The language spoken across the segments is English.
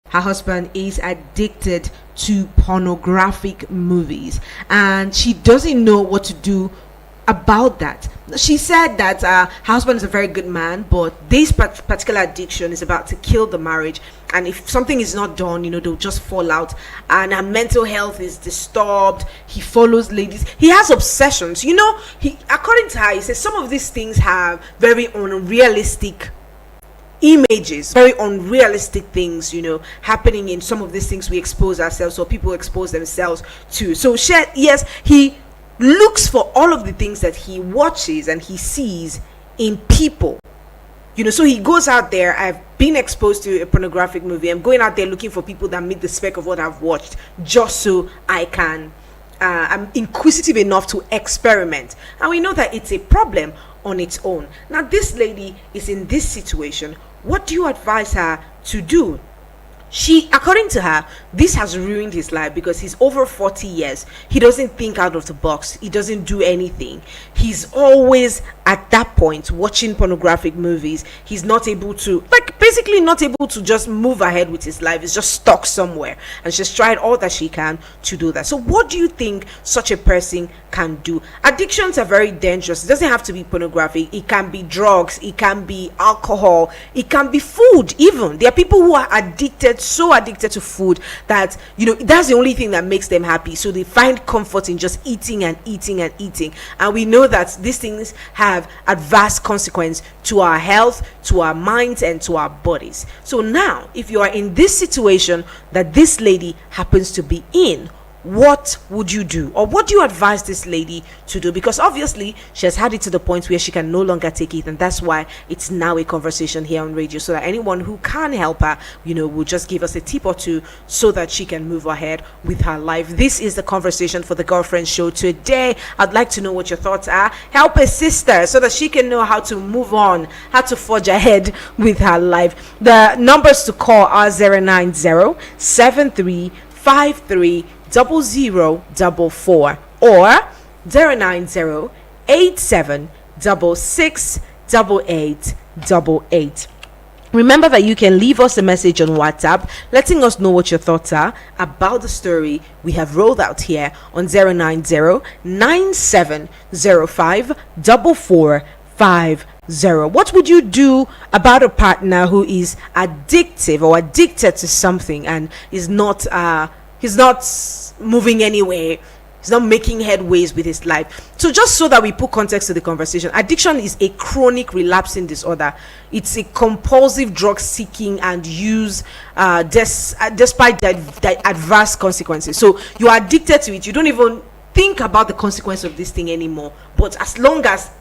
her husband is addicted to pornographic movies, and she doesn't know what to do about that. She said that her husband is a very good man, but this particular addiction is about to kill the marriage, and if something is not done, they'll just fall out, and her mental health is disturbed. He follows ladies, he has obsessions. He, according to her, he says some of these things have very unrealistic images, very unrealistic things, happening in some of these things we expose ourselves, or people expose themselves to. So yes, he looks for all of the things that he watches and he sees in people. So he goes out there. I've been exposed to a pornographic movie. I'm going out there looking for people that meet the spec of what I've watched, just so I can I'm inquisitive enough to experiment. And we know that it's a problem on its own. Now this lady is in this situation. What do you advise her to do? According to her, this has ruined his life because he's over 40 years. He doesn't think out of the box. He doesn't do anything. He's always at that point watching pornographic movies. He's not able to, basically not able to just move ahead with his life. He's just stuck somewhere. And she's tried all that she can to do that. So what do you think such a person can do? Addictions are very dangerous. It doesn't have to be pornographic. It can be drugs. It can be alcohol. It can be food even. There are people who are so addicted to food that that's the only thing that makes them happy, so they find comfort in just eating and eating and eating. And we know that these things have adverse consequence to our health, to our minds, and to our bodies. So now, if you are in this situation that this lady happens to be in, what would you do, or what do you advise this lady to do? Because obviously she has had it to the point where she can no longer take it, and that's why it's now a conversation here on radio, so that anyone who can help her will just give us a tip or two so that she can move ahead with her life. This is the conversation for the Girlfriend Show today. I'd like to know what your thoughts are. Help a sister so that she can know how to move on, how to forge ahead with her life. The numbers to call are 090-7353 0044 or 090-87668888. Remember that you can leave us a message on WhatsApp letting us know what your thoughts are about the story we have rolled out here on 090-9705-4450. What would you do about a partner who is addictive or addicted to something and is not he's not moving anywhere? He's not making headways with his life. So just so that we put context to the conversation, addiction is a chronic relapsing disorder. It's a compulsive drug seeking and use despite the adverse consequences. So you are addicted to it. You don't even think about the consequence of this thing anymore. But as long as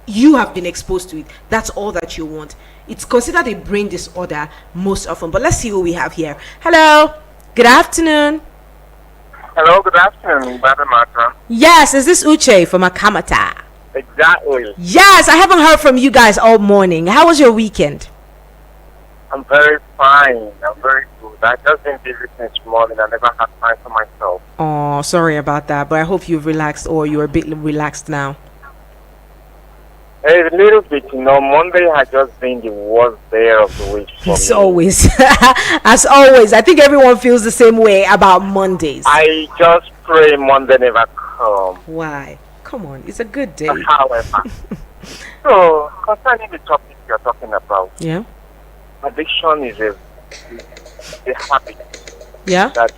you have been exposed to it, that's all that you want. It's considered a brain disorder most often. But let's see who we have here. Hello. Good afternoon. Hello, good afternoon, Brother Matra. Yes, is this Uche from Akamata? Exactly. Yes, I haven't heard from you guys all morning. How was your weekend? I'm very fine. I'm very good. I just been busy since morning. I never had time for myself. Oh, sorry about that, but I hope you've relaxed, or you're a bit relaxed now. A little bit, Monday has just been the worst day of the week for It's me. always, as always. I think everyone feels the same way about Mondays. I just pray Monday never come. Why? Come on, it's a good day. However, so concerning the topic you're talking about, Yeah. addiction is a habit Yeah. that,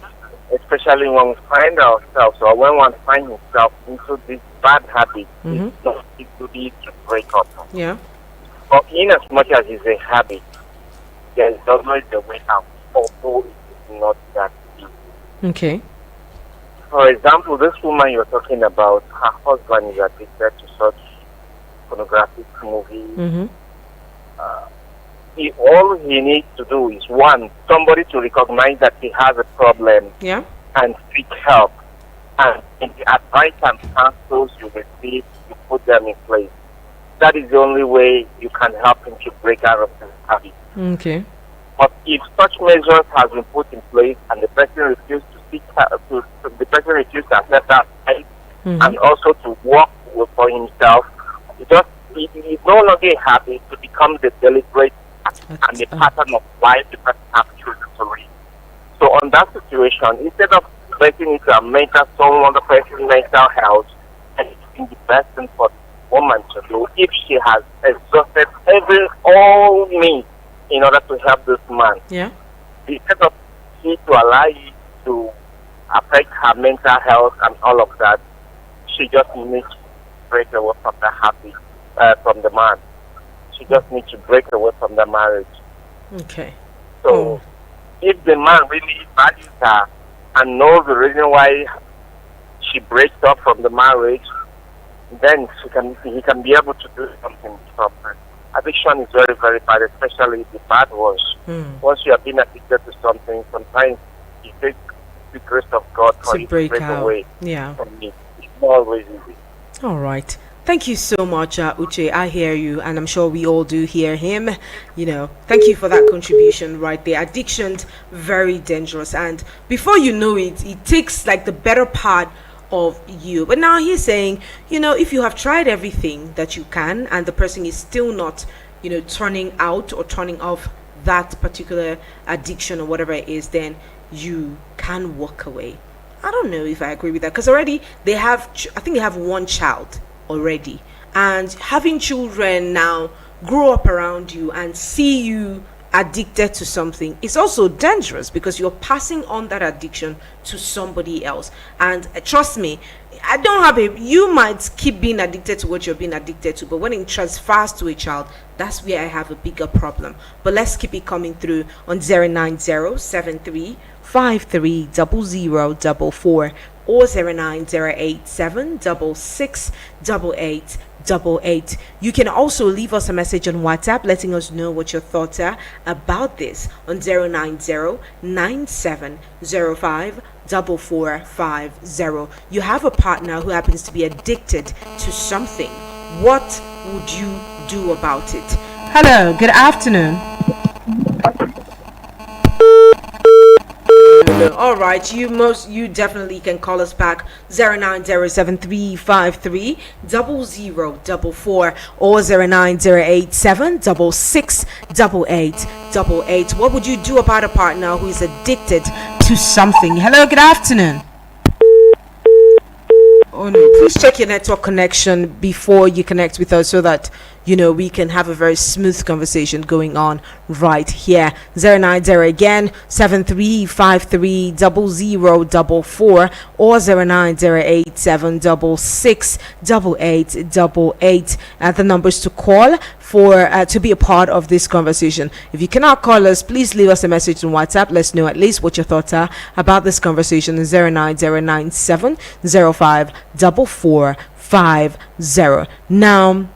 especially when we find ourselves or when one finds himself into this bad habit, Mhm. it's not easy to break up. Yeah. But in as much as it's a habit, there is always a way out, although it is not that easy. Okay. For example, this woman you're talking about, her husband is addicted to such pornographic movies. Mm-hmm. All he needs to do is, one, somebody to recognize that he has a problem Yeah. and seek help. And in the advice and counsels you receive, you put them in place. That is the only way you can help him to break out of this habit. Okay. But if such measures have been put in place and the person refuses to seek help, the person refuses to accept that help, Mm-hmm. and also to work for himself, it's no longer a habit to become the deliberate and the pattern of life the person has chosen to lead. on that situation, instead of letting it to a mental someone, the person's mental health, and it's the best thing for the woman to do if she has exhausted all means in order to help this man. Yeah. Instead of she to allow you to affect her mental health and all of that, she just needs to break away from the habit, from the man. She just needs to break away from the marriage. Okay. So, if the man really values her and knows the reason why she breaks up from the marriage, then he can be able to do something to stop her. Addiction is very, very bad, especially the bad ones. Once you have been addicted to something, sometimes it takes the grace of God for you to break away from it. It's not always easy. All right. Thank you so much, Uche. I hear you, and I'm sure we all do hear him. Thank you for that contribution right there. Addiction's very dangerous, and before you know it, it takes like the better part of you. But now he's saying, if you have tried everything that you can, and the person is still not, turning out or turning off that particular addiction or whatever it is, then you can walk away. I don't know if I agree with that, because already they have, I think they have one child already, and having children now grow up around you and see you addicted to something is also dangerous, because you're passing on that addiction to somebody else. And trust me, you might keep being addicted to what you're being addicted to, but when it transfers to a child, that's where I have a bigger problem. But let's keep it coming through on 09073530044 or 09087668888. You can also leave us a message on WhatsApp letting us know what your thoughts are about this on 09097054450. You have a partner who happens to be addicted to something. What would you do about it? Hello, good afternoon. All right, you definitely can call us back 09073530044 or 09087668888. What would you do about a partner who is addicted to something? Hello, good afternoon. Oh no, please check your network connection before you connect with us so that we can have a very smooth conversation going on right here. 090 again 73530044 or 09087668888 the numbers to call for to be a part of this conversation. If you cannot call us, please leave us a message on WhatsApp. Let's know at least what your thoughts are about this conversation. 09097054450. Now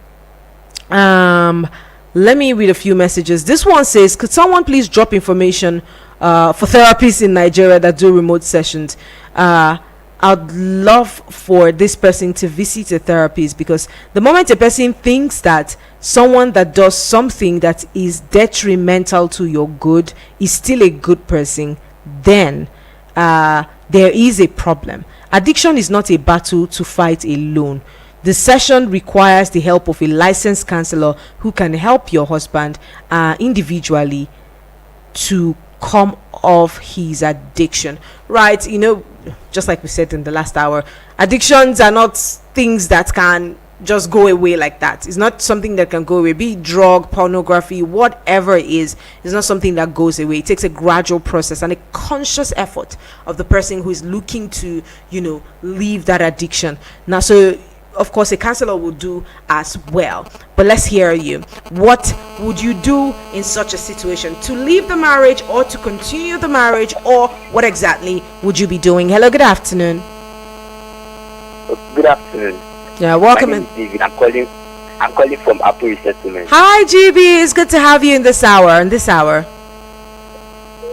let me read a few messages. This one says, could someone please drop information for therapists in Nigeria that do remote sessions? I'd love for this person to visit a therapist, because the moment a person thinks that someone that does something that is detrimental to your good is still a good person, then there is a problem. Addiction is not a battle to fight alone. The session requires the help of a licensed counselor who can help your husband individually to come off his addiction. Right, just like we said in the last hour, addictions are not things that can just go away like that. It's not something that can go away. Be it drug, pornography, whatever it is, it's not something that goes away. It takes a gradual process and a conscious effort of the person who is looking to, leave that addiction. Now, so of course a counselor will do as well. But let's hear you. What would you do in such a situation? To leave the marriage or to continue the marriage, or what exactly would you be doing? Hello, good afternoon. Good afternoon. Yeah, welcome. My name is David. I'm calling from Apple Resettlement. Hi GB, it's good to have you in this hour.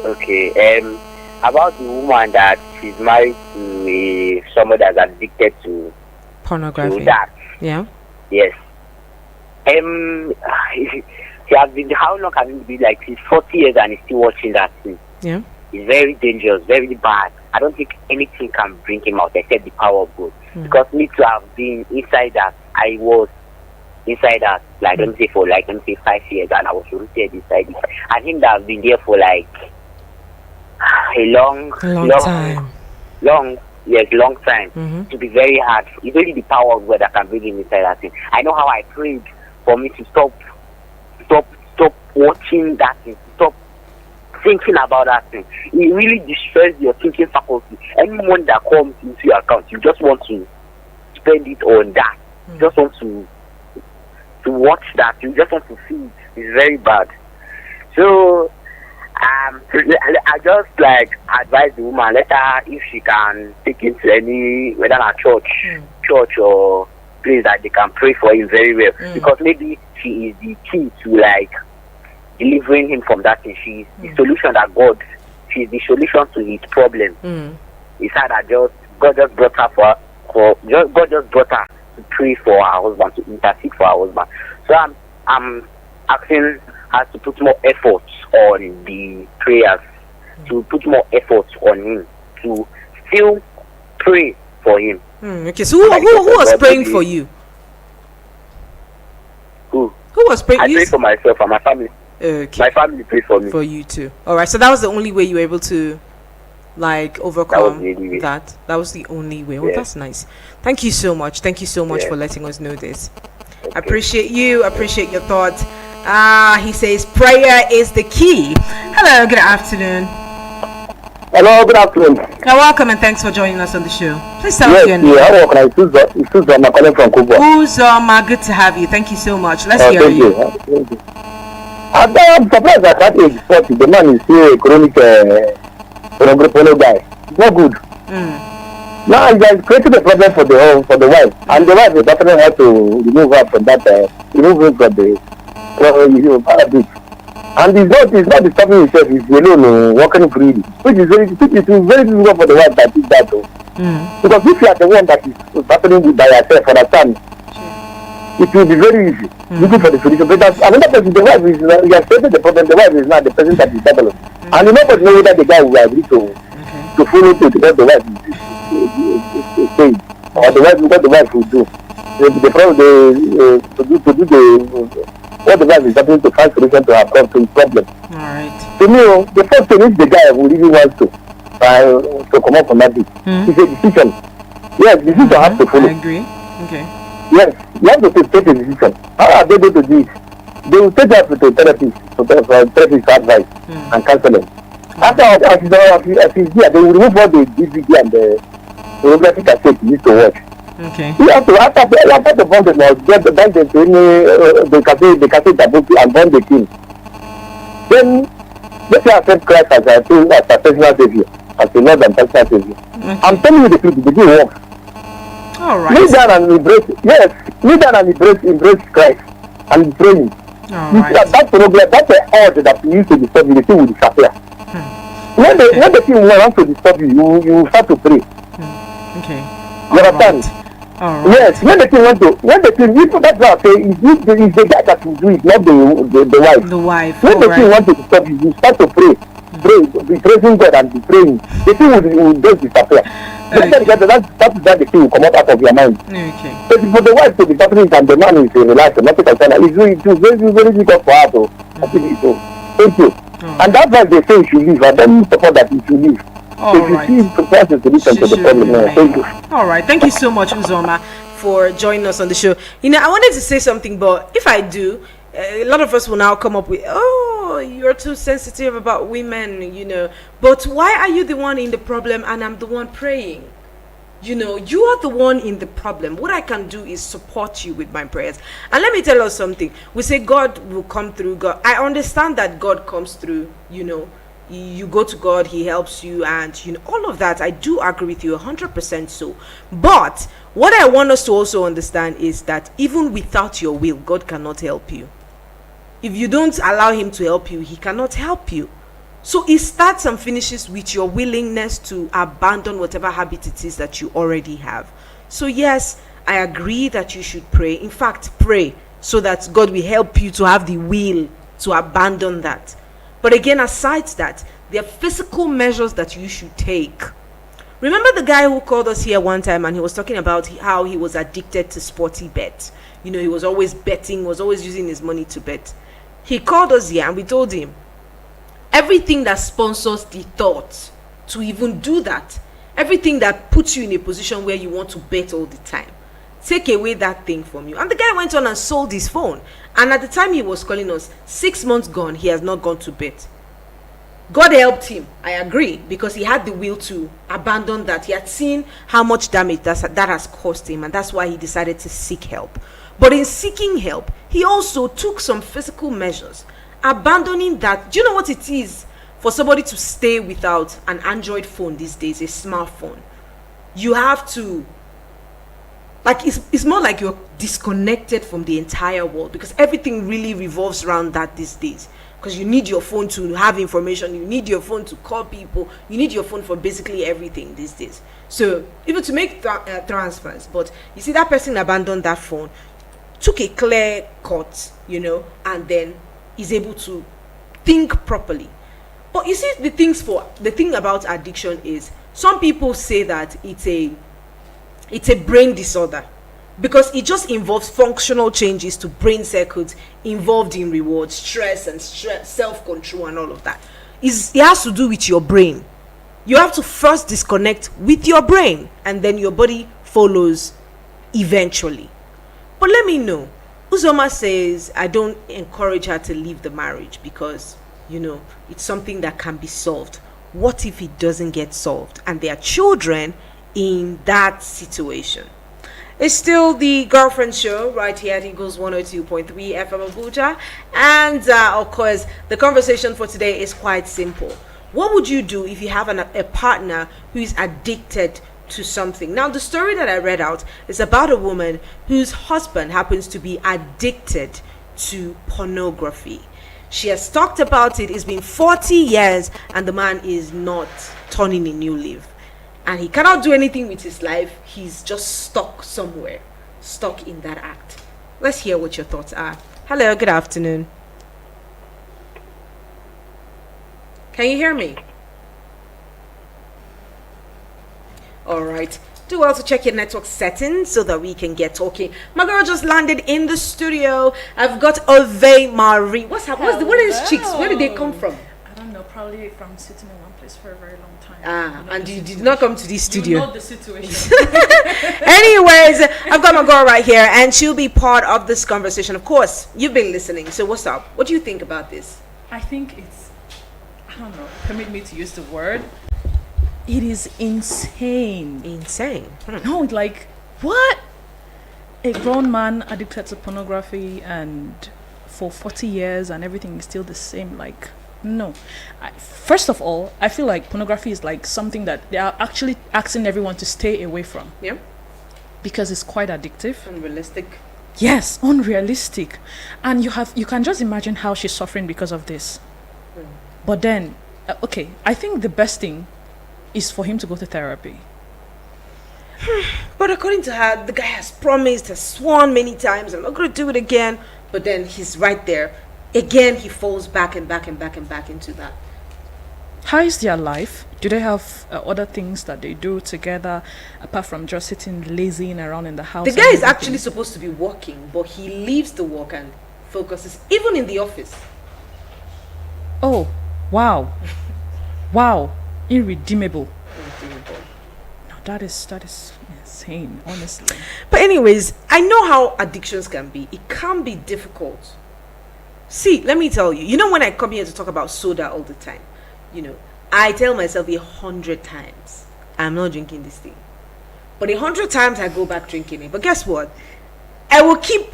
Okay. About the woman that she's married to someone that's addicted to pornography. To that. Yeah. Yes. She has been. How long has it been? Like she's 40 years and is still watching that thing. Yeah. It's very dangerous, very bad. I don't think anything can bring him out except the power of God. Because me to have been inside that, I was inside that. Like let me say 5 years, and I was rooted inside it. I think that I've been there for like a long time. Long time. To be very hard. It's only the power of God that can bring him inside that thing. I know how I prayed for me to stop watching that thing, stop thinking about that thing. It really destroys your thinking faculty. Anyone that comes into your account, you just want to spend it on that. You just want to watch that. You just want to see it. It's very bad. So I just like advise the woman, let her, if she can take him to any, whether a church or place that they can pray for him very well, because maybe she is the key to like delivering him from that thing. She's the solution that she's the solution to his problem. It's sad that God just brought her God just brought her to pray for her husband, to intercede for her husband. So I'm asking her to put more effort on the prayers, to put more effort on him, to still pray for him. Okay, so who was praying for you? Who was praying? I prayed for myself and my family. Okay. My family prayed for me. For you too. All right. So that was the only way you were able to, like, overcome that. That was the only way. Oh, that's nice. Thank you so much. Thank you so much for letting us know this. Okay. I appreciate you. Appreciate your thoughts. He says prayer is the key. Hello. Good afternoon. Hello, good afternoon. You're welcome and thanks for joining us on the show. Please tell us your name. Yeah, I'm calling from Kubo. Uzoma, good to have you. Thank you so much. Let's hear you. Thank you. I'm surprised at that age 40, the man is still a chronic porno guy. It's not good. Now he has created a problem for the wife, and the wife is definitely have to remove her from that, remove him from the paradise. And he's not disturbing himself, he's alone, walking freely. Which is very difficult for the wife that did that though. Because if you are the one that is happening with by yourself, understand, it will be very easy looking for the solution. But another person, the wife is, you have stated the problem, the wife is not the person that is developed. And you never know whether the guy will agree to follow to what the wife is saying, or what the wife will do. The problem, to do what the wife is happening to find solution to her problem. Alright. To me, the first thing is the guy who really wants to come up from that thing. It's a decision. Yes, decision has to follow. I agree. Okay. Yes, you have to take a decision. How are they going to do it? They will take that to therapist, therapist advice and counseling. After as he's here, they will remove all the DVD and the pornography cassette you need to watch. Okay. You have to after the bond them or get them to any the cassette and burn the thing. Then let you accept Christ as a personal savior, as a Lord and personal savior. Okay. I'm telling you the truth, the thing works. All right. Kneel down and embrace Christ and praying. All right. That pornography, that's the urge that you used to disturb you, the thing will disappear. When the thing wants to disturb you, you start to pray. Okay. You understand? All right. Yes, when the thing, that's what I say, it's the guy that will do it, not the wife. The wife. When the thing wants to disturb you, you start to pray. Be praising God and be praying. The thing will just disappear. Okay. That's the thing will come out of your mind. Okay. But for the wife to be happening and the man is relaxed, nothing concerned, it's very difficult for her to actually so. Thank you. And that's why they say you should leave. I don't support that you should leave. So you see the solution to the problem. Thank you. All right. Thank you so much, Uzoma, for joining us on the show. You know, I wanted to say something, but if I do, a lot of us will now come up with, oh, you're too sensitive about women, you know. But why are you the one in the problem and I'm the one praying? You know, you are the one in the problem. What I can do is support you with my prayers. And let me tell us something. We say God will come through. God, I understand that God comes through, you know. You go to God, he helps you, and you know, all of that. I do agree with you 100% so. But what I want us to also understand is that even without your will, God cannot help you. If you don't allow him to help you, he cannot help you. So it starts and finishes with your willingness to abandon whatever habit it is that you already have. So yes, I agree that you should pray. In fact, pray so that God will help you to have the will to abandon that. But again, aside that, there are physical measures that you should take. Remember the guy who called us here one time and he was talking about how he was addicted to sporty bet. You know, he was always betting, was always using his money to bet. He called us here and we told him, everything that sponsors the thought to even do that. Everything that puts you in a position where you want to bet all the time, take away that thing from you. And the guy went on and sold his phone. And at the time he was calling us, 6 months gone, he has not gone to bet. God helped him, I agree, because he had the will to abandon that. He had seen how much damage that has cost him, and that's why he decided to seek help. But in seeking help, he also took some physical measures, abandoning that. Do you know what it is for somebody to stay without an Android phone these days, a smartphone? You have to, like, it's more like you're disconnected from the entire world, because everything really revolves around that these days. Because you need your phone to have information, you need your phone to call people, you need your phone for basically everything these days. So even to make transfers. But you see, that person abandoned that phone, took a clear cut, and then is able to think properly. But you see, the thing about addiction is, some people say that it's a brain disorder, because it just involves functional changes to brain circuits involved in reward, stress, and self-control, and all of that. It has to do with your brain. You have to first disconnect with your brain, and then your body follows eventually. But let me know. Uzoma says, I don't encourage her to leave the marriage because, it's something that can be solved. What if it doesn't get solved and there are children in that situation? It's still the Girlfriend Show right here at Eagles 102.3 FM Abuja. And of course, the conversation for today is quite simple. What would you do if you have a partner who is addicted to something? Now, the story that I read out is about a woman whose husband happens to be addicted to pornography. She has talked about it. It's been 40 years and the man is not turning a new leaf. And he cannot do anything with his life. He's just stuck somewhere, stuck in that act. Let's hear what your thoughts are. Hello, good afternoon. Can you hear me? All right. Do well to check your network settings so that we can get talking. My girl just landed in the studio. I've got Ove Marie. What's happening? What are these chicks? Where did they come from? I don't know. Probably from sitting in one place for a very long time. And you did not come to this studio. You know the situation. Anyways, I've got my girl right here, and she'll be part of this conversation. Of course, you've been listening. So what's up? What do you think about this? I think it's, I don't know, permit me to use the word. It is insane. Insane. No, like, what? A grown man addicted to pornography and for 40 years and everything is still the same. Like, no. First of all, I feel like pornography is like something that they are actually asking everyone to stay away from. Yeah. Because it's quite addictive. Unrealistic. Yes, unrealistic. And you can just imagine how she's suffering because of this. But then, okay, I think the best thing is for him to go to therapy. But according to her, the guy has promised, has sworn many times, I'm not going to do it again. But then he's right there. Again, he falls back and back and back and back into that. How is their life? Do they have other things that they do together apart from just sitting lazing around in the house? The guy is actually supposed to be working, but he leaves the work and focuses, even in the office. Oh, wow. Wow. Irredeemable. No, that is insane, honestly. But anyways, I know how addictions can be. It can be difficult. See, let me tell you, when I come here to talk about soda all the time, I tell myself 100 times, I'm not drinking this thing. But 100 times I go back drinking it. But guess what? I will keep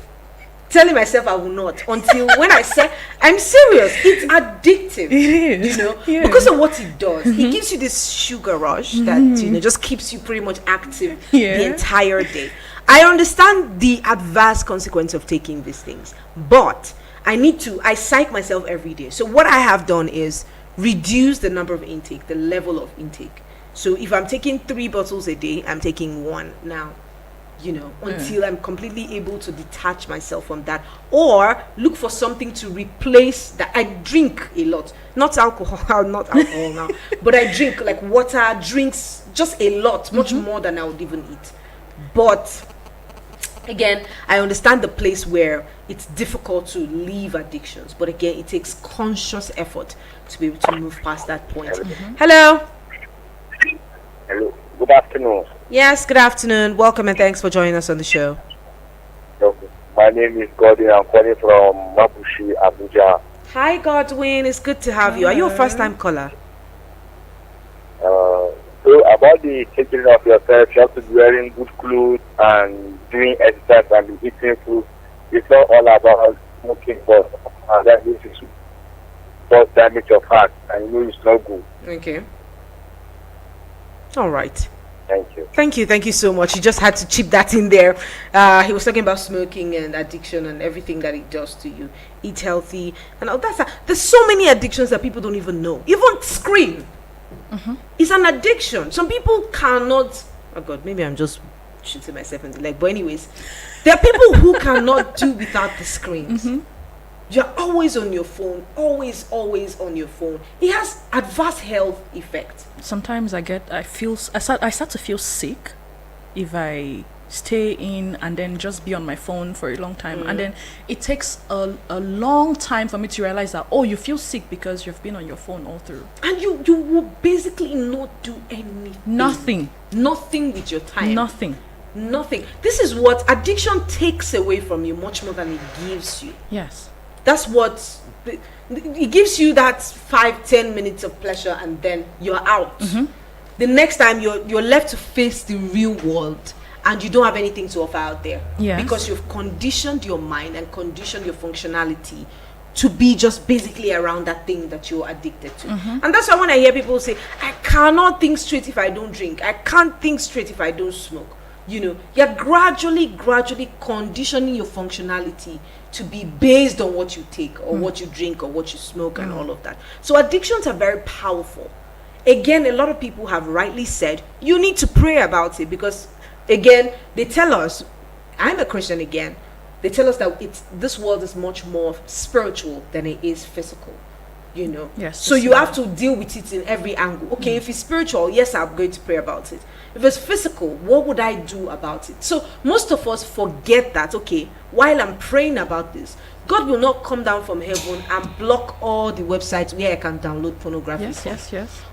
telling myself I will not until when I say, I'm serious, it's addictive. It is. Yeah. Because of what it does. It gives you this sugar rush that, just keeps you pretty much active the entire day. I understand the adverse consequence of taking these things, but I psych myself every day. So what I have done is reduce the number of intake, the level of intake. So if I'm taking 3 bottles a day, I'm taking 1 now. Until I'm completely able to detach myself from that, or look for something to replace that. I drink a lot, not alcohol now, but I drink like water, drinks, just a lot, much more than I would even eat. But again, I understand the place where it's difficult to leave addictions, but again, it takes conscious effort to be able to move past that point. Hello. good afternoon. Yes, good afternoon. Welcome and thanks for joining us on the show. Okay. My name is Godwin. I'm calling from Mabushi, Abuja. Hi, Godwin. It's good to have you. Are you a first-time caller? So about the taking care of yourself, you have to be wearing good clothes and doing exercise and eating food. It's not all about smoking, but that is cause damage of heart, and you know it's not good. Okay. All right. Thank you. Thank you so much. You just had to chip that in there. He was talking about smoking and addiction and everything that it does to you. Eat healthy and all that. There's so many addictions that people don't even know. Even screen is an addiction. Some people cannot. Oh God, maybe I'm just shooting myself in the leg. But anyways, there are people who cannot do without the screens. You're always on your phone, always on your phone. It has adverse health effects. Sometimes I start to feel sick if I stay in and then just be on my phone for a long time, and then it takes a long time for me to realize that you feel sick because you've been on your phone all through, and you will basically not do anything. Nothing with your time. Nothing. This is what addiction takes away from you much more than it gives you. Yes. That's what it gives you, that 5-10 minutes of pleasure, and then you're out. The next time you're left to face the real world, and you don't have anything to offer out there. Yes. Because you've conditioned your mind and conditioned your functionality to be just basically around that thing that you're addicted to. And that's why when I hear people say, I cannot think straight if I don't drink, I can't think straight if I don't smoke, you're gradually conditioning your functionality to be based on what you take or what you drink or what you smoke and all of that. So addictions are very powerful. Again, a lot of people have rightly said you need to pray about it, because again, they tell us, I'm a Christian again, they tell us that this world is much more spiritual than it is physical. Yes. So you have to deal with it in every angle. Okay, if it's spiritual, yes, I'm going to pray about it. If it's physical, what would I do about it? So most of us forget that, okay, while I'm praying about this, God will not come down from heaven and block all the websites where I can download pornography. Yes.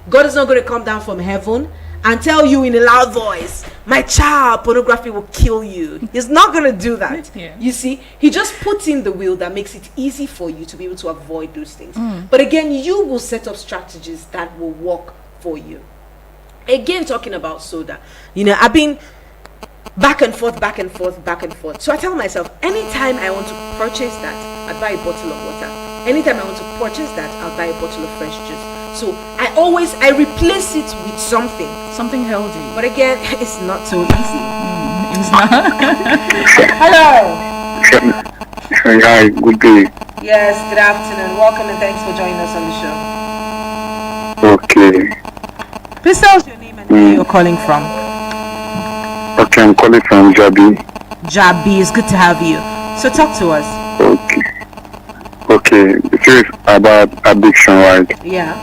God is not going to come down from heaven and tell you in a loud voice, my child, pornography will kill you. He's not going to do that. Yeah. You see, he just puts in the will that makes it easy for you to be able to avoid those things. But again, you will set up strategies that will work for you. Again, talking about soda, I've been back and forth. So I tell myself, anytime I want to purchase that, I'd buy a bottle of water. Anytime I want to purchase that, I'll buy a bottle of fresh juice. So I replace it with something healthy. But again, it's not so easy. It's not. Hello. Hi, good day. Yes, good afternoon. Welcome and thanks for joining us on the show. Okay. Please tell us your name and where you're calling from. Okay, I'm calling from Jabi. Jabi, it's good to have you. So talk to us. Okay, this is about addiction, right? Yeah,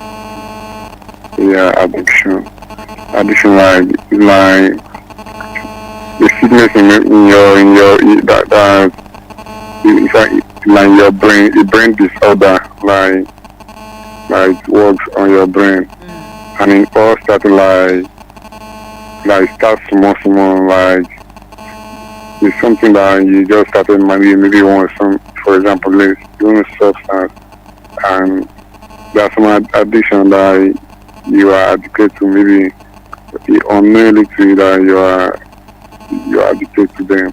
addiction. Addiction, like the sickness in your that like your brain, the brain disorder, like it works on your brain, and it all started like start small, like it's something that you just started maybe you want some, for example, doing substance, and there's some addiction that you are addicted to, maybe unknowingly to you, that you are addicted to them,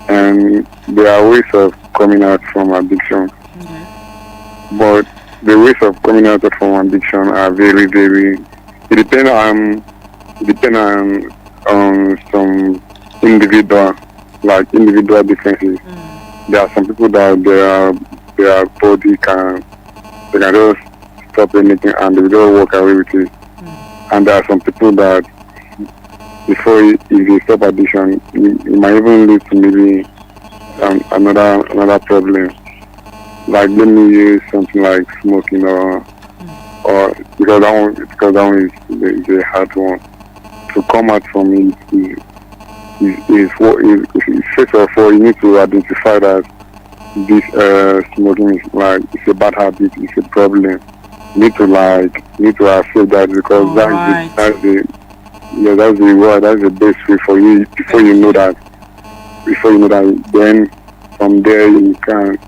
and there are ways of coming out from addiction, but the ways of coming out from addiction are very, very, it depends on some individual differences. There are some people that their body can just stop anything and they don't walk away with it. And there are some people that before if they stop addiction, it might even lead to maybe another problem. Like let me use something like smoking or because that one is the hard one to come out from it. First of all, you need to identify that this smoking is like it's a bad habit, it's a problem. You need to accept that, because Yeah, that's the word. That's the best way for you. Before you know that, then from there you can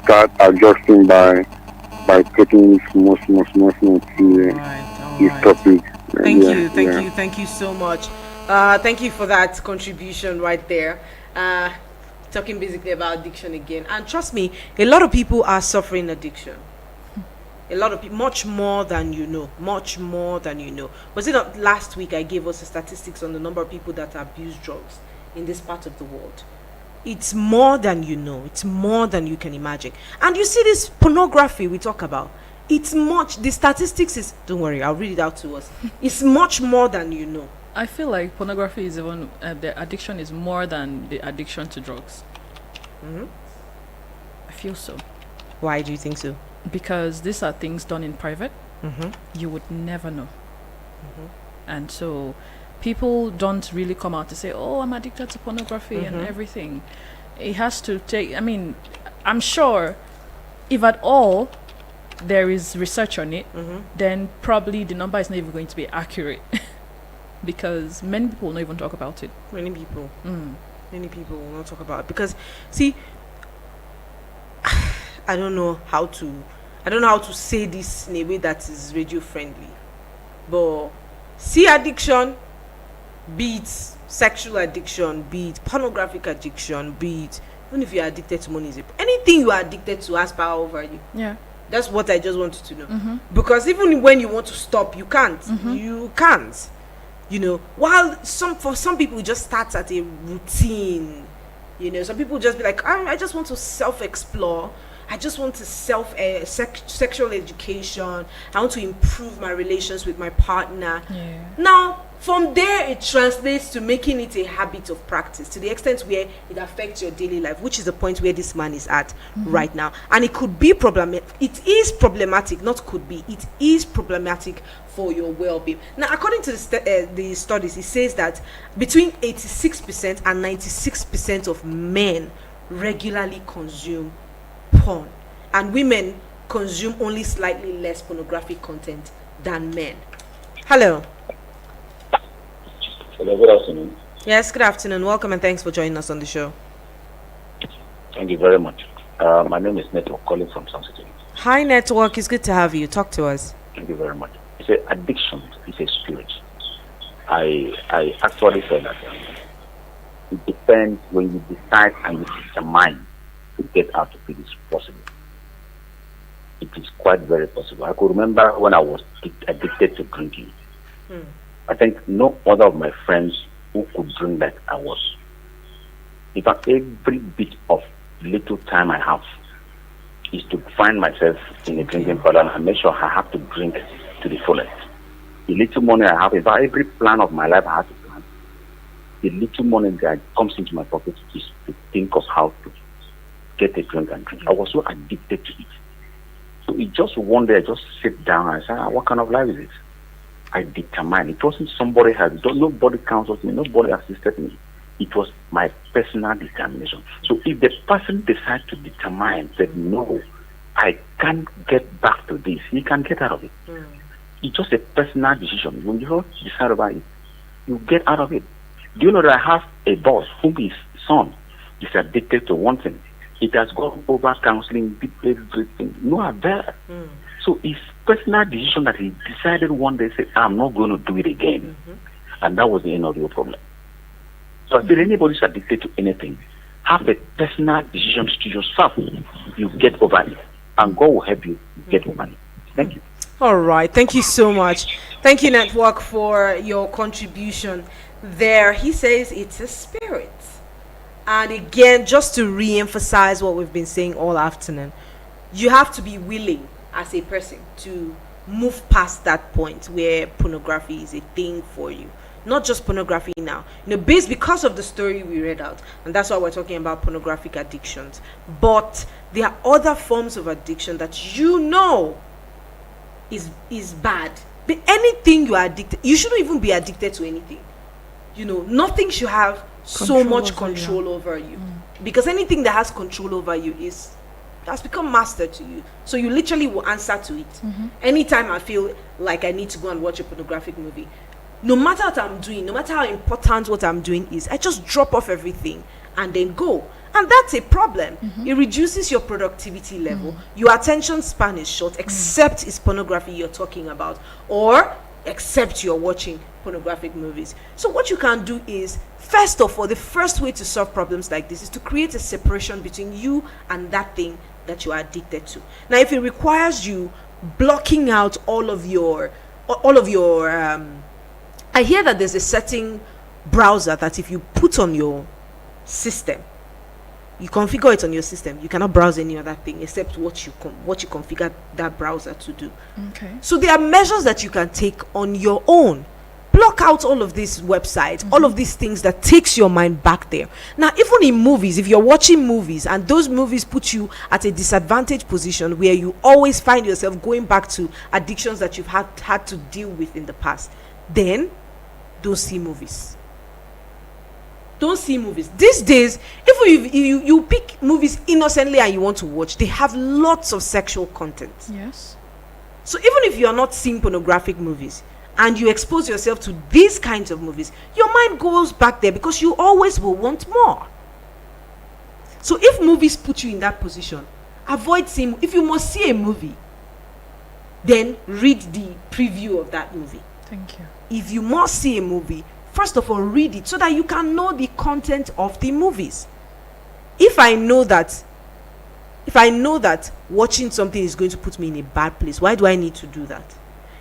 start adjusting by taking small to you stop it. Thank you so much. Thank you for that contribution right there. Talking basically about addiction again, and trust me, a lot of people are suffering addiction. A lot of people, much more than you know. Was it not last week I gave us the statistics on the number of people that abuse drugs in this part of the world? It's more than you know. It's more than you can imagine. And you see this pornography we talk about. It's much. The statistics is. Don't worry, I'll read it out to us. It's much more than you know. I feel like pornography is even the addiction is more than the addiction to drugs. I feel so. Why do you think so? Because these are things done in private. You would never know. And so people don't really come out to say, oh, I'm addicted to pornography and everything. It has to take, I mean, I'm sure if at all there is research on it, then probably the number is not even going to be accurate. Because many people will not even talk about it. Many people will not talk about it. Because, see, I don't know how to say this in a way that is radio friendly. But see, addiction, be it sexual addiction, be it pornographic addiction, be it even if you're addicted to money, anything you are addicted to has power over you. Yeah. That's what I just wanted to know. Because even when you want to stop, you can't. You can't. You know, while for some people it just starts at a routine. You know, some people just be like, I just want to self-explore. I just want to sexual education. I want to improve my relations with my partner. Yeah. Now, from there, it translates to making it a habit of practice to the extent where it affects your daily life, which is the point where this man is at right now. And it could be problematic. It is problematic, not could be. It is problematic for your well-being. Now, according to the studies, it says that between 86% and 96% of men regularly consume porn, and women consume only slightly less pornographic content than men. Hello. Hello, good afternoon. Yes, good afternoon. Welcome and thanks for joining us on the show. Thank you very much. My name is Network, calling from Sun City. Hi, Network. It's good to have you. Talk to us. Thank you very much. It's an addiction. It's a spirit. I actually say that it depends when you decide and you determine to get out of it is possible. It is quite very possible. I could remember when I was addicted to drinking. I think no other of my friends who could drink like I was. In fact, every bit of little time I have is to find myself in a drinking parlor and make sure I have to drink to the fullest. The little money I have, in fact, every plan of my life I have to plan. The little money that comes into my pocket is to think of how to get a drink and drink. I was so addicted to it. So it just one day I just sit down and say, what kind of life is it? I determined. It wasn't somebody had. Nobody counseled me. Nobody assisted me. It was my personal determination. So if the person decides to determine that no, I can't get back to this, he can get out of it. It's just a personal decision. When you decide about it, you get out of it. Do you know that I have a boss whom his son is addicted to one thing? It has gone over counseling, everything. No avail. So it's personal decision that he decided one day, say, I'm not going to do it again. And that was the end of your problem. So if anybody's addicted to anything, have a personal decision to yourself. You get over it. And God will help you get over it. Thank you. All right. Thank you so much. Thank you, Network, for your contribution there. He says it's a spirit. And again, just to re-emphasize what we've been saying all afternoon, you have to be willing as a person to move past that point where pornography is a thing for you. Not just pornography now. Based because of the story we read out, and that's why we're talking about pornographic addictions. But there are other forms of addiction that is bad. But anything you are addicted, you shouldn't even be addicted to anything. Nothing should have so much control over you. Because anything that has control over you has become master to you. So you literally will answer to it. Anytime I feel like I need to go and watch a pornographic movie, no matter what I'm doing, no matter how important what I'm doing is, I just drop off everything and then go. And that's a problem. It reduces your productivity level. Your attention span is short, except it's pornography you're talking about, or except you're watching pornographic movies. So what you can do is, first of all, the first way to solve problems like this is to create a separation between you and that thing that you are addicted to. Now, if it requires you blocking out all of your I hear that there's a setting browser that if you put on your system, you configure it on your system, you cannot browse any other thing except what you configure that browser to do. Okay. So there are measures that you can take on your own. Block out all of these websites, all of these things that takes your mind back there. Now, even in movies, if you're watching movies and those movies put you at a disadvantaged position where you always find yourself going back to addictions that you've had to deal with in the past, then don't see movies. Don't see movies. These days, if you pick movies innocently and you want to watch, they have lots of sexual content. Yes. So even if you are not seeing pornographic movies and you expose yourself to these kinds of movies, your mind goes back there because you always will want more. So if movies put you in that position, avoid seeing. If you must see a movie, then read the preview of that movie. Thank you. If you must see a movie, first of all, read it so that you can know the content of the movies. If I know that watching something is going to put me in a bad place, why do I need to do that?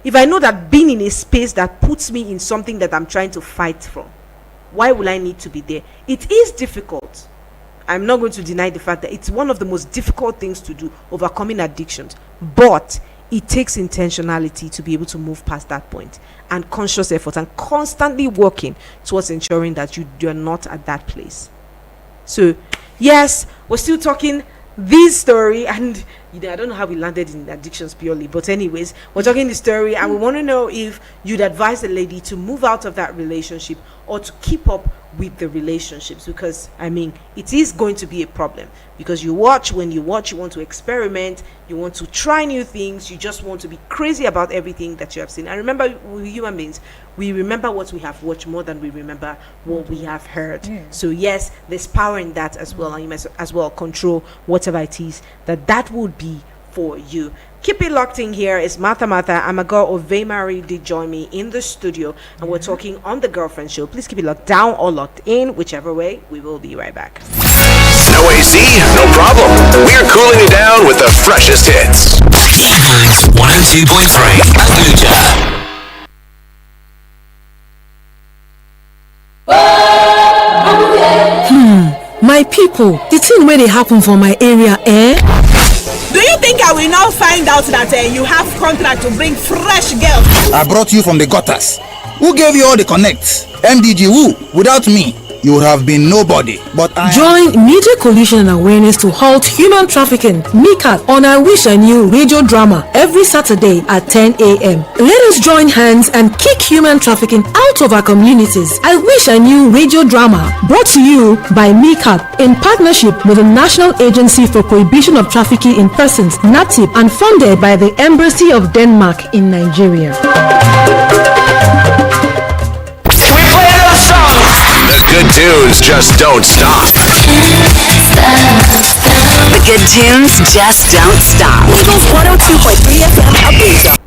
If I know that being in a space that puts me in something that I'm trying to fight from, why will I need to be there? It is difficult. I'm not going to deny the fact that it's one of the most difficult things to do, overcoming addictions. But it takes intentionality to be able to move past that point, and conscious effort, and constantly working towards ensuring that you're not at that place. So yes, we're still talking this story, and I don't know how we landed in addictions purely, but anyways, we're talking the story, and we want to know if you'd advise a lady to move out of that relationship or to keep up with the relationships, because it is going to be a problem, because when you watch, you want to experiment, you want to try new things, you just want to be crazy about everything that you have seen. And remember, we human beings, we remember what we have watched more than we remember what we have heard. So yes, there's power in that as well, and you must as well control whatever it is that would be for you. Keep it locked in. Here is Martha. I'm a girl of Marie did join me in the studio, and we're talking on the Girlfriend Show. Please keep it locked down or locked in, whichever way. We will be right back. No AC? No problem. We're cooling you down with the freshest hits. Eagles 102.3 Abuja. My people, the thing where they happen for my area, Do you think I will now find out that you have contract to bring fresh girls? I brought you from the gutters. Who gave you all the connects? MDG who? Without me, you would have been nobody. But Join Media Coalition and Awareness to Halt Human Trafficking, MICAT, on I Wish I Knew radio drama every Saturday at 10 a.m. Let us join hands and kick human trafficking out of our communities. I Wish I Knew radio drama, brought to you by MICAT in partnership with the National Agency for Prohibition of Trafficking in Persons, NATIP, and funded by the Embassy of Denmark in Nigeria. The good tunes just don't stop. The good tunes just don't stop. Eagles 102.3 FM Abuja.